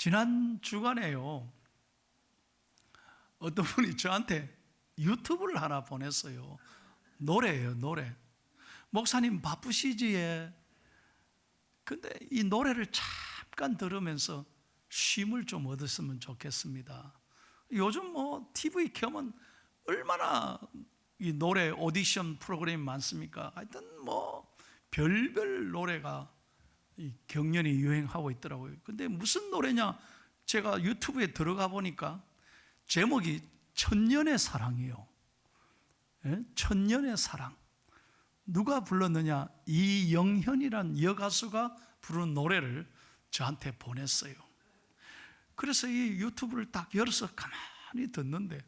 지난 주간에요, 어떤 분이 저한테 유튜브를 하나 보냈어요. 노래예요, 노래. 목사님 바쁘시지에, 근데 이 노래를 잠깐 들으면서 쉼을 좀 얻었으면 좋겠습니다. 요즘 뭐 TV 켜면 얼마나 이 노래 오디션 프로그램이 많습니까? 하여튼 뭐 별별 노래가 이 경연이 유행하고 있더라고요. 근데 무슨 노래냐? 제가 유튜브에 들어가 보니까 제목이 천년의 사랑이에요. 예? 천년의 사랑. 누가 불렀느냐? 이영현이란 여가수가 부른 노래를 저한테 보냈어요. 그래서 이 유튜브를 딱 열어서 가만히 듣는데,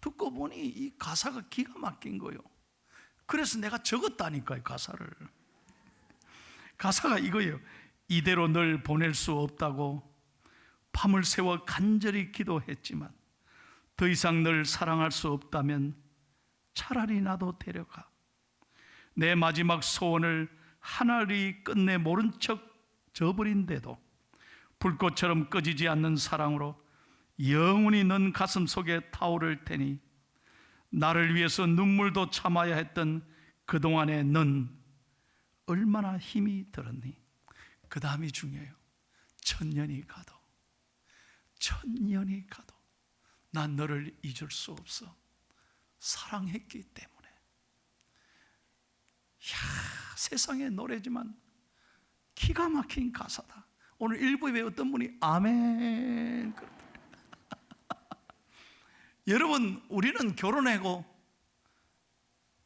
듣고 보니 이 가사가 기가 막힌 거예요. 그래서 내가 적었다니까요, 가사를. 가사가 이거예요. 이대로 널 보낼 수 없다고 밤을 새워 간절히 기도했지만 더 이상 널 사랑할 수 없다면 차라리 나도 데려가. 내 마지막 소원을 하나리 끝내 모른 척 저버린데도 불꽃처럼 꺼지지 않는 사랑으로 영원히 넌 가슴 속에 타오를 테니 나를 위해서 눈물도 참아야 했던 그동안의 넌 얼마나 힘이 들었니? 그 다음이 중요해요. 천년이 가도 난 너를 잊을 수 없어. 사랑했기 때문에. 세상의 노래지만 기가 막힌 가사다. 오늘 일부에 어떤 분이 아멘. 여러분, 우리는 결혼하고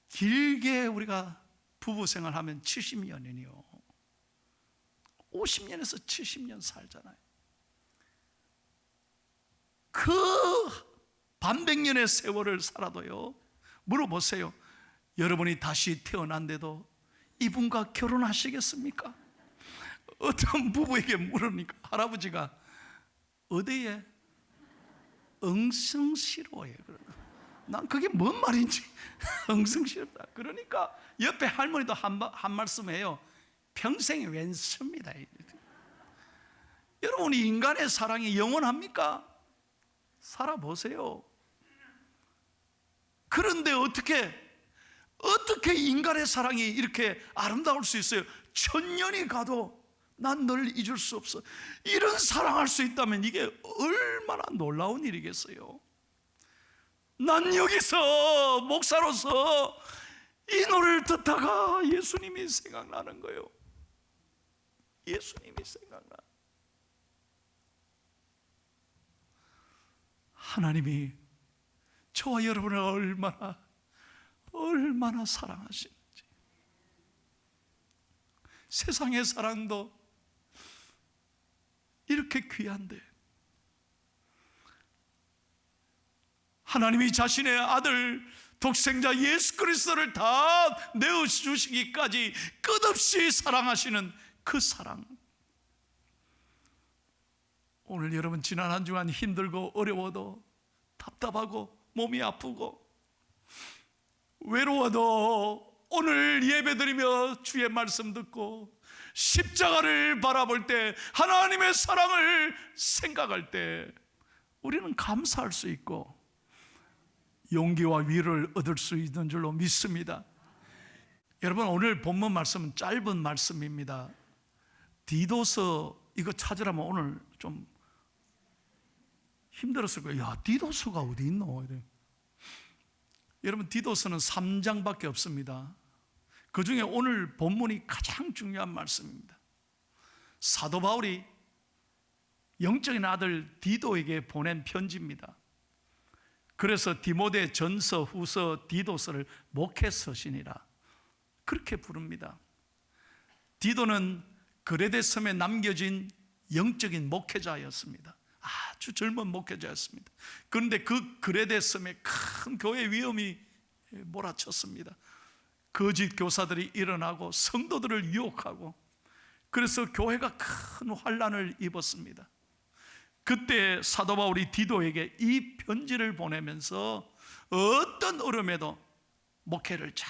길게 우리가 부부 생활하면 70년이요. 50년에서 70년 살잖아요. 그 반백년의 세월을 살아도요, 물어보세요. 여러분이 다시 태어난데도 이분과 결혼하시겠습니까? 어떤 부부에게 물으니까 할아버지가 어디에 엉성시로해. 난 그게 뭔 말인지 엉성시럽다. 그러니까 옆에 할머니도 한 말씀 해요. 평생이 왼수입니다. 여러분, 인간의 사랑이 영원합니까? 살아보세요. 그런데 어떻게 인간의 사랑이 이렇게 아름다울 수 있어요? 천년이 가도 난 널 잊을 수 없어. 이런 사랑할 수 있다면 이게 얼마나 놀라운 일이겠어요? 난 여기서 목사로서 이 노래를 듣다가 예수님이 생각나는 거예요. 예수님이 생각나. 하나님이 저와 여러분을 얼마나 사랑하시는지. 세상의 사랑도 이렇게 귀한데 하나님이 자신의 아들 독생자 예수 그리스도를 다 내어주시기까지 끝없이 사랑하시는 그 사랑. 오늘 여러분, 지난 한 주간 힘들고 어려워도, 답답하고 몸이 아프고 외로워도 오늘 예배드리며 주의 말씀 듣고 십자가를 바라볼 때, 하나님의 사랑을 생각할 때 우리는 감사할 수 있고 용기와 위로를 얻을 수 있는 줄로 믿습니다. 여러분, 오늘 본문 말씀은 짧은 말씀입니다. 디도서 이거 찾으라면 오늘 좀 힘들었을 거예요. 야, 디도서가 어디 있노? 이래. 여러분, 디도서는 3장밖에 없습니다. 그 중에 오늘 본문이 가장 중요한 말씀입니다. 사도 바울이 영적인 아들 디도에게 보낸 편지입니다. 그래서 디모데 전서, 후서, 디도서를 목회 서신이라 그렇게 부릅니다. 디도는 그레데 섬에 남겨진 영적인 목회자였습니다. 아주 젊은 목회자였습니다. 그런데 그 그레데 섬에 큰 교회 위험이 몰아쳤습니다. 거짓 교사들이 일어나고 성도들을 유혹하고, 그래서 교회가 큰 환난을 입었습니다. 그때 사도 바울이 디도에게 이 편지를 보내면서 어떤 어려움에도 목회를 잘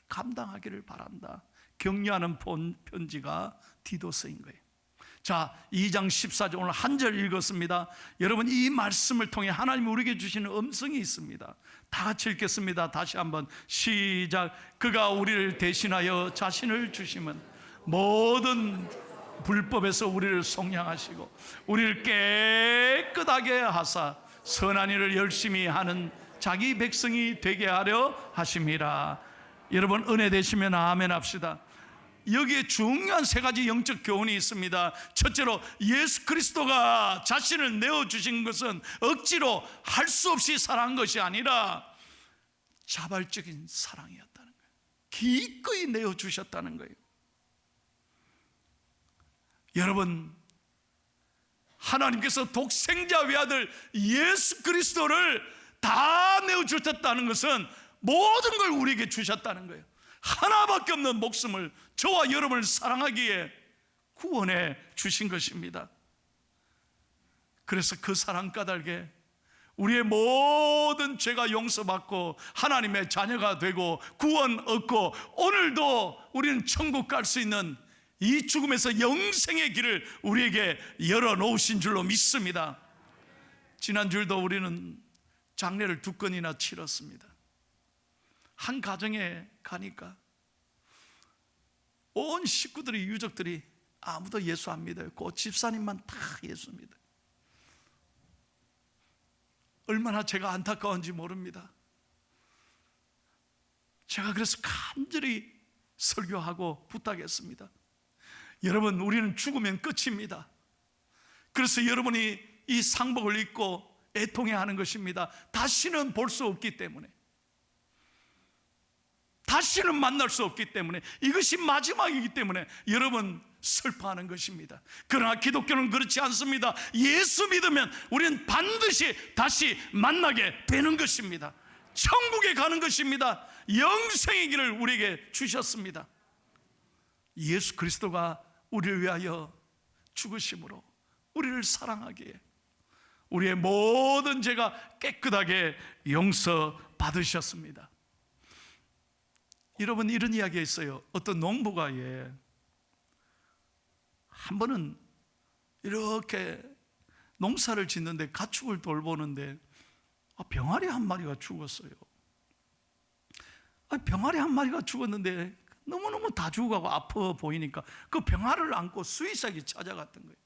감당하기를 바란다, 격려하는 편지가 디도서인 거예요. 자, 2장 14절 오늘 한 절 읽었습니다. 여러분, 이 말씀을 통해 하나님이 우리에게 주시는 음성이 있습니다. 다 같이 읽겠습니다. 다시 한번 시작. 그가 우리를 대신하여 자신을 주시면 모든 불법에서 우리를 속량하시고 우리를 깨끗하게 하사 선한 일을 열심히 하는 자기 백성이 되게 하려 하심이라. 여러분, 은혜 되시면 아멘 합시다. 여기에 중요한 세 가지 영적 교훈이 있습니다. 첫째로, 예수 그리스도가 자신을 내어주신 것은 억지로 할 수 없이 사랑한 것이 아니라 자발적인 사랑이었다는 거예요. 기꺼이 내어주셨다는 거예요. 여러분, 하나님께서 독생자 외아들 예수 그리스도를 다 내어주셨다는 것은 모든 걸 우리에게 주셨다는 거예요. 하나밖에 없는 목숨을, 저와 여러분을 사랑하기에 구원해 주신 것입니다. 그래서 그 사랑 까닭에 우리의 모든 죄가 용서받고 하나님의 자녀가 되고 구원 얻고 오늘도 우리는 천국 갈 수 있는 이 죽음에서 영생의 길을 우리에게 열어놓으신 줄로 믿습니다. 지난주에도 우리는 장례를 2건이나 치렀습니다. 한 가정에 가니까 온 식구들이, 유족들이 아무도 예수 안 믿어요. 그 집사님만 다 예수 믿어요. 얼마나 제가 안타까운지 모릅니다. 제가 그래서 간절히 설교하고 부탁했습니다. 여러분, 우리는 죽으면 끝입니다. 그래서 여러분이 이 상복을 입고 애통해야 하는 것입니다. 다시는 볼 수 없기 때문에, 다시는 만날 수 없기 때문에, 이것이 마지막이기 때문에 여러분 슬퍼하는 것입니다. 그러나 기독교는 그렇지 않습니다. 예수 믿으면 우리는 반드시 다시 만나게 되는 것입니다. 천국에 가는 것입니다. 영생의 길을 우리에게 주셨습니다. 예수 그리스도가 우리를 위하여 죽으심으로 우리를 사랑하기에 우리의 모든 죄가 깨끗하게 용서받으셨습니다. 여러분, 이런 이야기가 있어요. 어떤 농부가 한 번은 이렇게 농사를 짓는데 가축을 돌보는데 병아리 한 마리가 죽었어요. 병아리 한 마리가 죽었는데 너무너무 다 죽어가고 아파 보이니까 그 병아리를 안고 수의사에게 찾아갔던 거예요.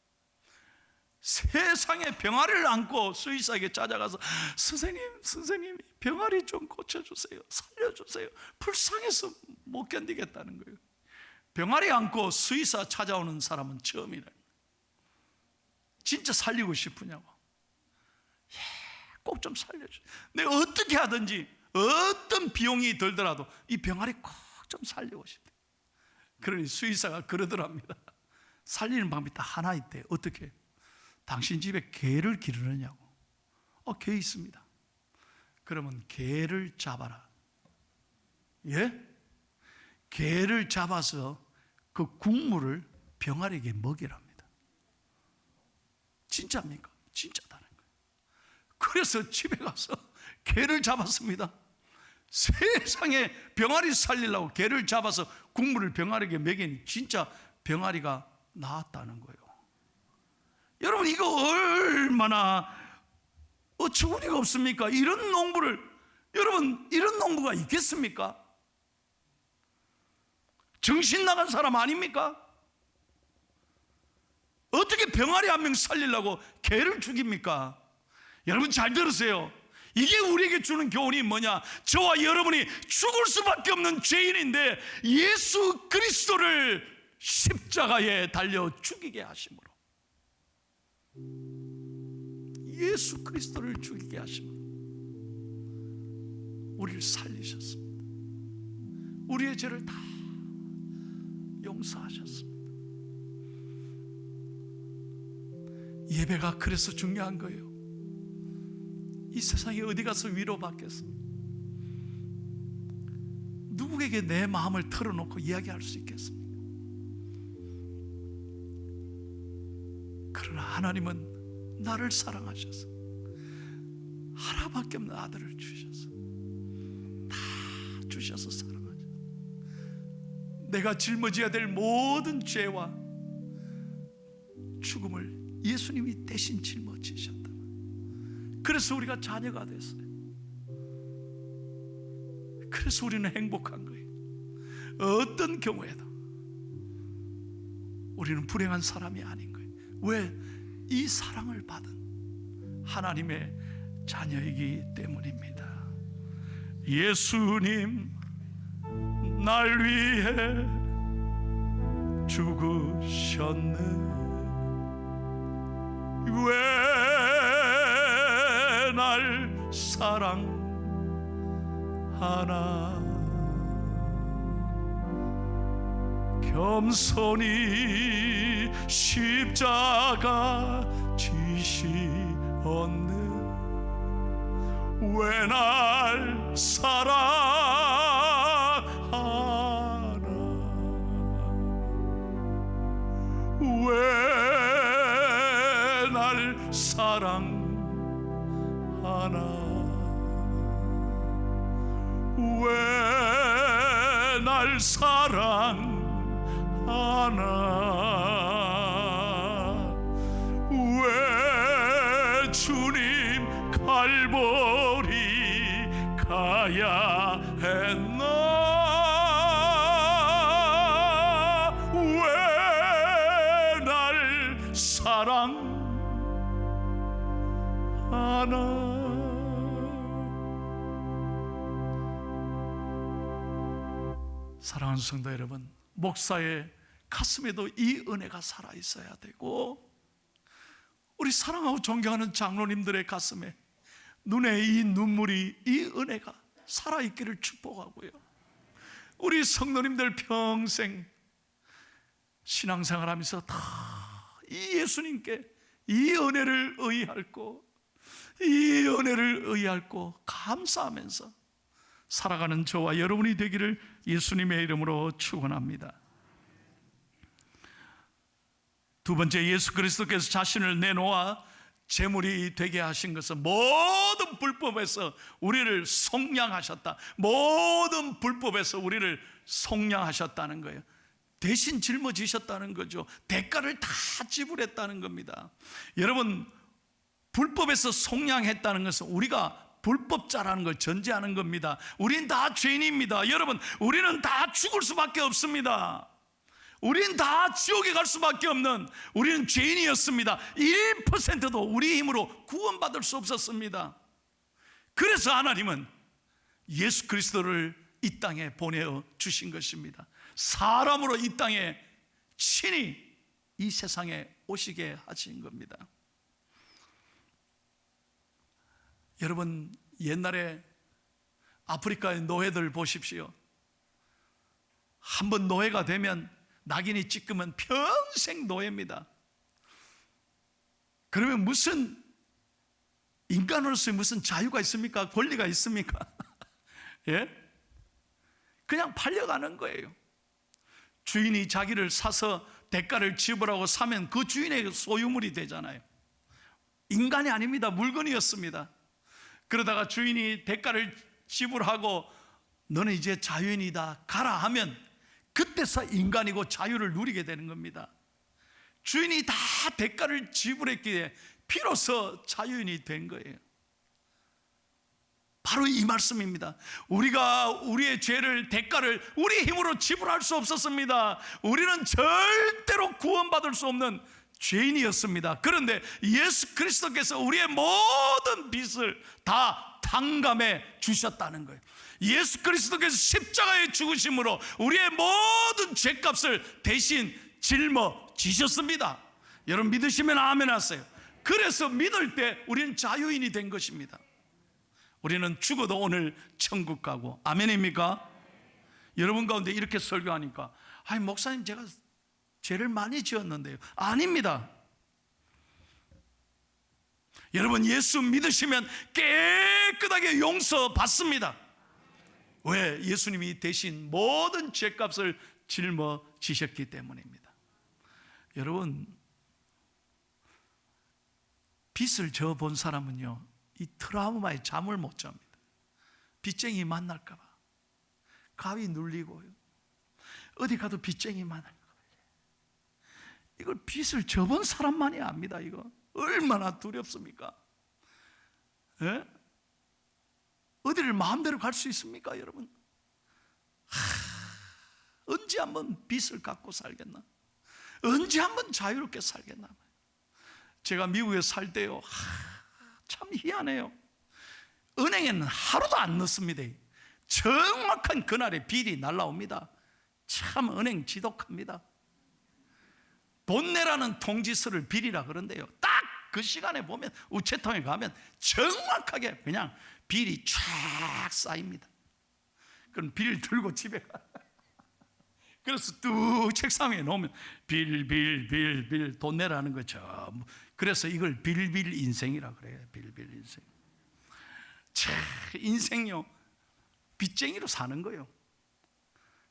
세상에 병아리를 안고 수의사에게 찾아가서 선생님 병아리 좀 고쳐주세요, 살려주세요, 불쌍해서 못 견디겠다는 거예요. 병아리 안고 수의사 찾아오는 사람은 처음이라. 진짜 살리고 싶으냐고. 꼭 좀 살려줘. 내가 어떻게 하든지 어떤 비용이 들더라도 이 병아리 꼭 좀 살리고 싶대. 그러니 수의사가 그러더랍니다. 살리는 방법이 딱 하나 있대. 어떻게? 당신 집에 개를 기르느냐고. 개 있습니다. 그러면 개를 잡아라. 예? 개를 잡아서 그 국물을 병아리에게 먹이랍니다. 진짜입니까? 진짜다는 거예요. 그래서 집에 가서 개를 잡았습니다. 세상에 병아리 살리려고 개를 잡아서 국물을 병아리에게 먹이니 진짜 병아리가 나았다는 거예요. 여러분, 이거 얼마나 어처구니가 없습니까? 이런 농부를, 여러분, 이런 농부가 있겠습니까? 정신 나간 사람 아닙니까? 어떻게 병아리 한 명 살리려고 개를 죽입니까? 여러분 잘 들으세요. 이게 우리에게 주는 교훈이 뭐냐? 저와 여러분이 죽을 수밖에 없는 죄인인데 예수 그리스도를 십자가에 달려 죽이게 하심으로, 예수 그리스도를 죽이게 하심으로 우리를 살리셨습니다. 우리의 죄를 다 용서하셨습니다. 예배가 그래서 중요한 거예요. 이 세상에 어디 가서 위로받겠습니까? 누구에게 내 마음을 털어놓고 이야기할 수 있겠습니까? 그러나 하나님은 나를 사랑하셔서 하나밖에 없는 아들을 주셔서 다 주셔서 사랑하셔서 내가 짊어져야 될 모든 죄와 죽음을 예수님이 대신 짊어지셨다. 그래서 우리가 자녀가 됐어요. 그래서 우리는 행복한 거예요. 어떤 경우에도 우리는 불행한 사람이 아닌 거예요. 왜? 이 사랑을 받은 하나님의 자녀이기 때문입니다. 예수님 날 위해 죽으셨네. 왜 날 사랑하나. 겸손히 십자가 지시었네. 왜 날 사랑하나. 왜 날 사랑하나. 왜 날 사랑하나. 왜 주님 갈보리 가야 했나. 왜 날 사랑하나. 사랑하는 성도 여러분, 목사의 가슴에도 이 은혜가 살아있어야 되고, 우리 사랑하고 존경하는 장로님들의 가슴에 눈에 이 눈물이, 이 은혜가 살아있기를 축복하고요. 우리 성도님들 평생 신앙생활하면서 다 이 예수님께 이 은혜를 의지하고, 이 은혜를 의지하고 감사하면서 살아가는 저와 여러분이 되기를 예수님의 이름으로 축원합니다. 두 번째, 예수 그리스도께서 자신을 내놓아 제물이 되게 하신 것은 모든 불법에서 우리를 속량하셨다. 모든 불법에서 우리를 속량하셨다는 거예요. 대신 짊어지셨다는 거죠. 대가를 다 지불했다는 겁니다. 여러분, 불법에서 속량했다는 것은 우리가 불법자라는 걸 전제하는 겁니다. 우린 다 죄인입니다. 여러분, 우리는 다 죽을 수밖에 없습니다. 우린 다 지옥에 갈 수밖에 없는, 우리는 죄인이었습니다. 1%도 우리 힘으로 구원받을 수 없었습니다. 그래서 하나님은 예수 그리스도를 이 땅에 보내어 주신 것입니다. 사람으로 이 땅에 친히 이 세상에 오시게 하신 겁니다. 여러분, 옛날에 아프리카의 노예들 보십시오. 한번 노예가 되면, 낙인이 찍으면 평생 노예입니다. 그러면 무슨 인간으로서의 무슨 자유가 있습니까? 권리가 있습니까? 예? 그냥 팔려가는 거예요. 주인이 자기를 사서 대가를 지불하고 사면 그 주인의 소유물이 되잖아요. 인간이 아닙니다. 물건이었습니다. 그러다가 주인이 대가를 지불하고 너는 이제 자유인이다, 가라 하면 그때서 인간이고 자유를 누리게 되는 겁니다. 주인이 다 대가를 지불했기에 비로소 자유인이 된 거예요. 바로 이 말씀입니다. 우리가 우리의 죄를, 대가를 우리 힘으로 지불할 수 없었습니다. 우리는 절대로 구원받을 수 없는 죄인이었습니다. 그런데 예수 그리스도께서 우리의 모든 빚을 다 탕감해 주셨다는 거예요. 예수 그리스도께서 십자가에 죽으심으로 우리의 모든 죄값을 대신 짊어지셨습니다. 여러분, 믿으시면 아멘 하세요. 그래서 믿을 때 우리는 자유인이 된 것입니다. 우리는 죽어도 오늘 천국 가고, 아멘입니까? 여러분 가운데 이렇게 설교하니까, 아니 목사님 제가 죄를 많이 지었는데요. 아닙니다. 여러분, 예수 믿으시면 깨끗하게 용서받습니다. 왜? 예수님이 대신 모든 죄값을 짊어지셨기 때문입니다. 여러분, 빚을 져본 사람은요, 이 트라우마에 잠을 못 잡니다. 빚쟁이 만날까 봐 가위 눌리고요, 어디 가도 빚쟁이 만날까 봐. 이걸 빚을 져본 사람만이 압니다. 이거 얼마나 두렵습니까? 예? 어디를 마음대로 갈 수 있습니까, 여러분? 언제 한번 빚을 갖고 살겠나? 언제 한번 자유롭게 살겠나? 제가 미국에 살 때요, 참 희한해요. 은행에는 하루도 안 넣습니다. 정확한 그날에 비리 날라옵니다. 참 은행 지독합니다. 돈 내라는 통지서를 비리라 그런데요, 딱 그 시간에 보면 우체통에 가면 정확하게 그냥 빌이 쫙 쌓입니다. 그럼 빌 들고 집에 가. 그래서 뚝 책상 위에 놓으면 빌 돈 내라는 거죠. 그래서 이걸 빌 인생이라 그래요. 빌 인생. 참 인생요, 빚쟁이로 사는 거예요.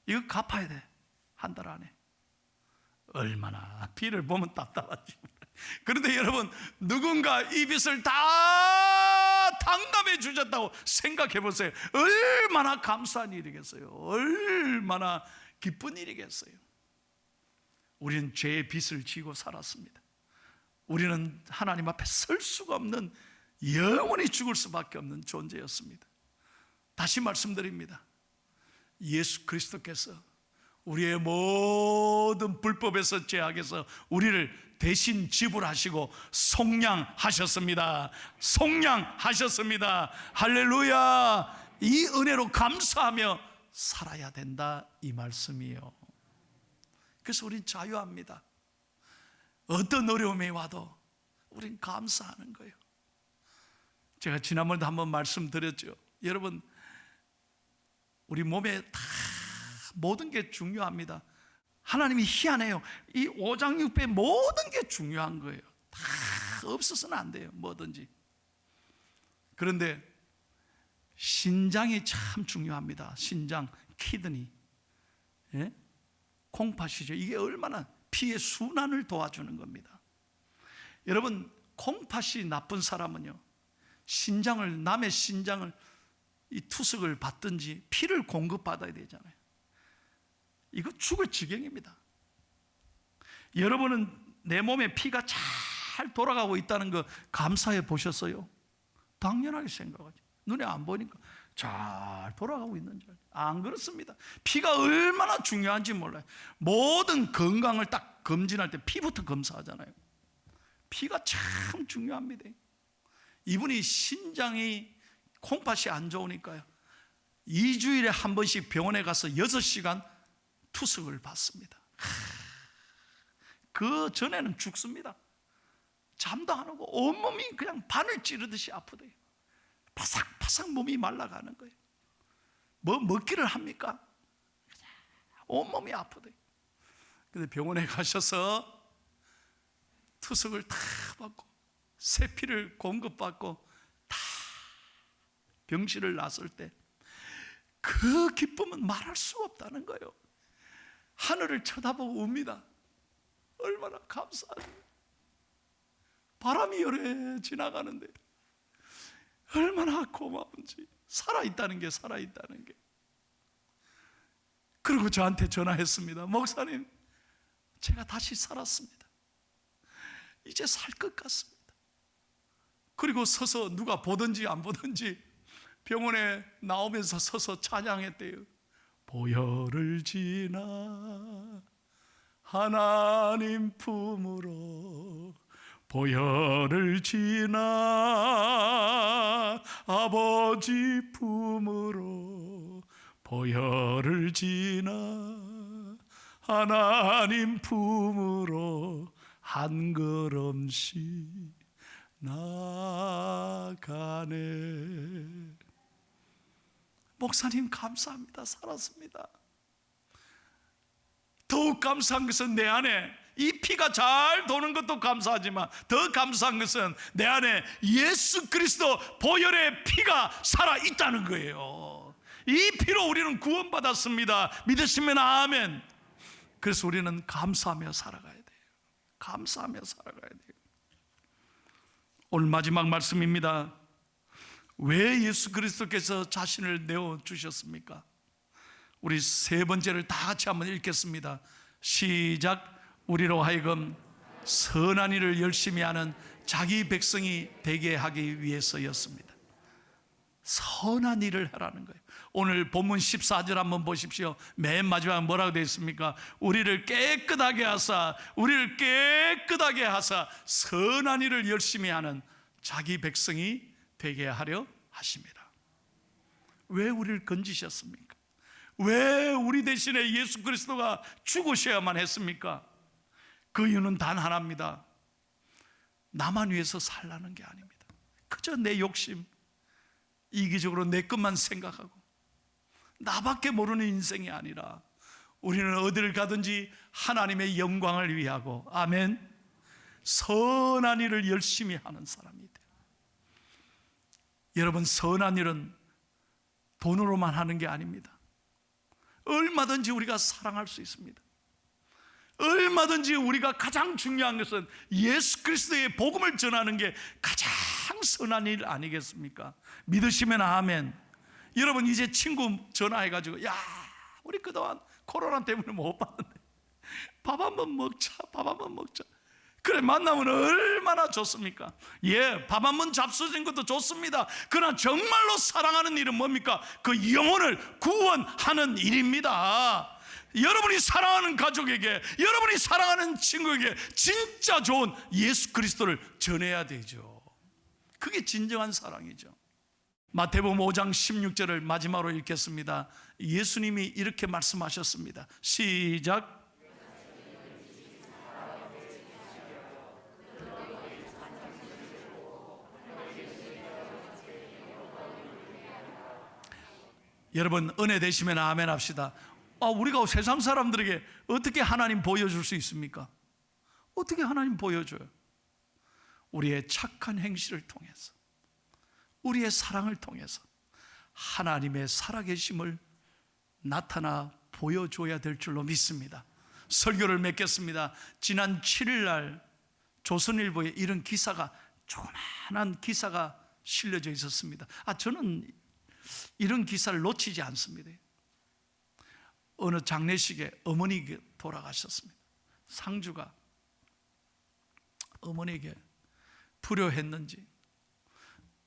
이거 갚아야 돼. 한 달 안에. 얼마나 빌을 보면 답답하지. 그런데 여러분, 누군가 이 빚을 다 탕감해 주셨다고 생각해 보세요. 얼마나 감사한 일이겠어요. 얼마나 기쁜 일이겠어요. 우리는 죄의 빚을 지고 살았습니다. 우리는 하나님 앞에 설 수가 없는, 영원히 죽을 수밖에 없는 존재였습니다. 다시 말씀드립니다. 예수 그리스도께서 우리의 모든 불법에서 죄악에서 우리를 대신 지불하시고 속량하셨습니다. 속량하셨습니다. 할렐루야. 이 은혜로 감사하며 살아야 된다, 이 말씀이에요. 그래서 우린 자유합니다. 어떤 어려움이 와도 우린 감사하는 거예요. 제가 지난번에도 한번 말씀드렸죠. 여러분, 우리 몸에 다 모든 게 중요합니다. 하나님이 희한해요. 이 오장육부의 모든 게 중요한 거예요. 다 없어서는 안 돼요, 뭐든지. 그런데 신장이 참 중요합니다. 신장, 키드니, 예? 콩팥이죠. 이게 얼마나 피의 순환을 도와주는 겁니다. 여러분, 콩팥이 나쁜 사람은요, 남의 신장을, 이 투석을 받든지 피를 공급받아야 되잖아요. 이거 죽을 지경입니다. 여러분은 내 몸에 피가 잘 돌아가고 있다는 거 감사해 보셨어요? 당연하게 생각하죠. 눈에 안 보니까 잘 돌아가고 있는 줄. 안 그렇습니다. 피가 얼마나 중요한지 몰라요. 모든 건강을 딱 검진할 때 피부터 검사하잖아요. 피가 참 중요합니다. 이분이 신장이, 콩팥이 안 좋으니까요, 2주일에 한 번씩 병원에 가서 6시간 투석을 받습니다. 그 전에는 죽습니다. 잠도 안 오고 온몸이 그냥 바늘 찌르듯이 아프대요. 바삭바삭 몸이 말라가는 거예요. 뭐 먹기를 합니까? 온몸이 아프대요. 근데 병원에 가셔서 투석을 다 받고 세피를 공급받고 다 병실을 나설 때 그 기쁨은 말할 수가 없다는 거예요. 하늘을 쳐다보고 웁니다. 얼마나 감사하죠. 바람이 열에 지나가는데 얼마나 고마운지. 살아있다는 게. 그리고 저한테 전화했습니다. 목사님, 제가 다시 살았습니다. 이제 살 것 같습니다. 그리고 서서 누가 보든지 안 보든지 병원에 나오면서 서서 찬양했대요. 보혈을 지나 하나님 품으로, 보혈을 지나 아버지 품으로, 보혈을 지나 하나님 품으로 한 걸음씩 나가네. 목사님 감사합니다. 살았습니다. 더욱 감사한 것은 내 안에 이 피가 잘 도는 것도 감사하지만 더 감사한 것은 내 안에 예수 그리스도 보혈의 피가 살아있다는 거예요. 이 피로 우리는 구원받았습니다. 믿으시면 아멘. 그래서 우리는 감사하며 살아가야 돼요. 감사하며 살아가야 돼요. 오늘 마지막 말씀입니다. 왜 예수 그리스도께서 자신을 내어주셨습니까? 우리 세 번째를 다 같이 한번 읽겠습니다. 시작. 우리로 하여금 선한 일을 열심히 하는 자기 백성이 되게 하기 위해서였습니다. 선한 일을 하라는 거예요. 오늘 본문 14절 한번 보십시오. 맨 마지막에 뭐라고 되어 있습니까? 우리를 깨끗하게 하사 선한 일을 열심히 하는 자기 백성이 되게 하려 하십니다. 왜 우리를 건지셨습니까? 왜 우리 대신에 예수 그리스도가 죽으셔야만 했습니까? 그 이유는 단 하나입니다. 나만 위해서 살라는 게 아닙니다. 그저 내 욕심, 이기적으로 내 것만 생각하고 나밖에 모르는 인생이 아니라 우리는 어디를 가든지 하나님의 영광을 위하고, 아멘, 선한 일을 열심히 하는 사람이 돼요. 여러분, 선한 일은 돈으로만 하는 게 아닙니다. 얼마든지 우리가 사랑할 수 있습니다. 얼마든지 우리가 가장 중요한 것은 예수 그리스도의 복음을 전하는 게 가장 선한 일 아니겠습니까? 믿으시면 아멘. 여러분, 이제 친구 전화해가지고, 야, 우리 그동안 코로나 때문에 못 봤는데 밥 한번 먹자. 그래, 만나면 얼마나 좋습니까? 예, 밥 한번 잡수신 것도 좋습니다. 그러나 정말로 사랑하는 일은 뭡니까? 그 영혼을 구원하는 일입니다. 여러분이 사랑하는 가족에게, 여러분이 사랑하는 친구에게 진짜 좋은 예수 그리스도를 전해야 되죠. 그게 진정한 사랑이죠. 마태복음 5장 16절을 마지막으로 읽겠습니다. 예수님이 이렇게 말씀하셨습니다. 시작. 여러분, 은혜 되시면 아멘 합시다. 우리가 세상 사람들에게 어떻게 하나님 보여줄 수 있습니까? 어떻게 하나님 보여줘요? 우리의 착한 행실을 통해서, 우리의 사랑을 통해서 하나님의 살아계심을 나타나 보여줘야 될 줄로 믿습니다. 설교를 맺겠습니다. 지난 7일 날 조선일보에 이런 기사가, 조그만한 기사가 실려져 있었습니다. 저는 이런 기사를 놓치지 않습니다. 어느 장례식에 어머니가 돌아가셨습니다. 상주가 어머니에게 불효했는지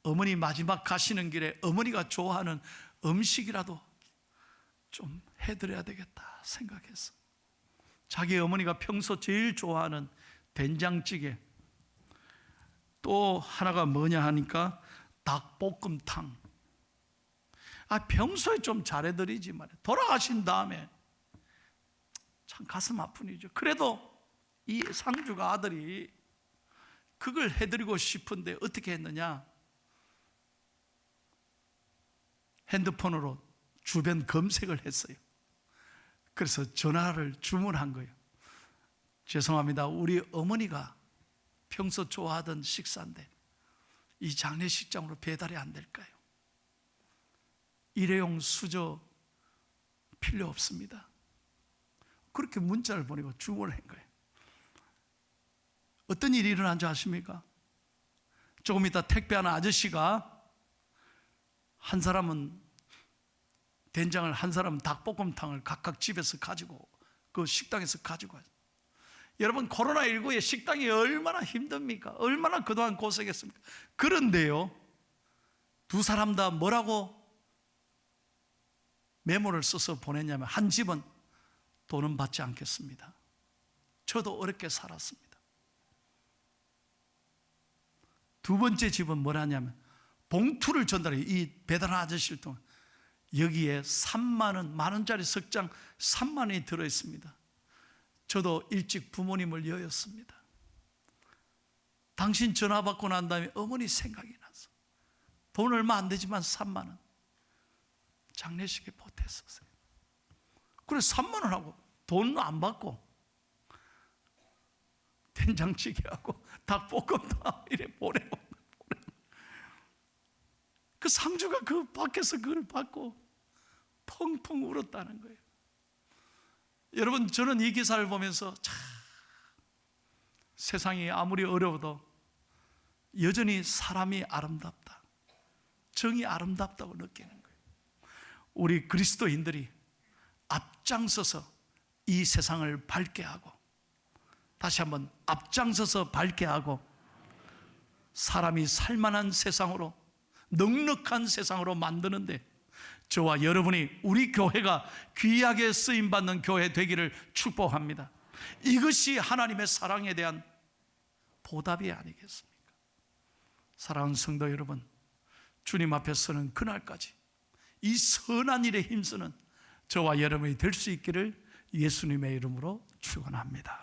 어머니 마지막 가시는 길에 어머니가 좋아하는 음식이라도 좀 해드려야 되겠다 생각했어. 자기 어머니가 평소 제일 좋아하는 된장찌개, 또 하나가 뭐냐 하니까 닭볶음탕. 평소에 좀 잘해드리지 말이야. 돌아가신 다음에 참 가슴 아픈 일이죠. 그래도 이 상주가 아들이 그걸 해드리고 싶은데 어떻게 했느냐? 핸드폰으로 주변 검색을 했어요. 그래서 전화를 주문한 거예요. 죄송합니다. 우리 어머니가 평소 좋아하던 식사인데 이 장례식장으로 배달이 안 될까요? 일회용 수저 필요 없습니다. 그렇게 문자를 보내고 주문을 한 거예요. 어떤 일이 일어난 줄 아십니까? 조금 이따 택배하는 아저씨가, 한 사람은 된장을, 한 사람은 닭볶음탕을 각각 집에서 가지고, 그 식당에서 가지고 와요. 여러분, 코로나19에 식당이 얼마나 힘듭니까? 얼마나 그동안 고생했습니까? 그런데요, 두 사람 다 뭐라고 메모를 써서 보냈냐면, 한 집은 돈은 받지 않겠습니다. 저도 어렵게 살았습니다. 두 번째 집은 뭐라냐면 봉투를 전달해요. 이 배달한 아저씨를 통해. 여기에 3만 원, 만 원짜리 석장 3만 원이 들어있습니다. 저도 일찍 부모님을 여였습니다. 당신 전화 받고 난 다음에 어머니 생각이 나서 돈 얼마 안 되지만 3만 원 장례식에 보탰었어요. 그래서 3만 원하고 돈 안 받고 된장찌개하고 닭볶음탕 이래 보내고, 그 상주가 그 밖에서 그걸 받고 펑펑 울었다는 거예요. 여러분, 저는 이 기사를 보면서 참, 세상이 아무리 어려워도 여전히 사람이 아름답다, 정이 아름답다고 느끼는 거예요. 우리 그리스도인들이 앞장서서 이 세상을 밝게 하고 다시 한번 앞장서서 밝게 하고 사람이 살만한 세상으로, 넉넉한 세상으로 만드는데 저와 여러분이, 우리 교회가 귀하게 쓰임받는 교회 되기를 축복합니다. 이것이 하나님의 사랑에 대한 보답이 아니겠습니까? 사랑하는 성도 여러분, 주님 앞에 서는 그날까지 이 선한 일에 힘쓰는 저와 여러분이 될 수 있기를 예수님의 이름으로 축원합니다.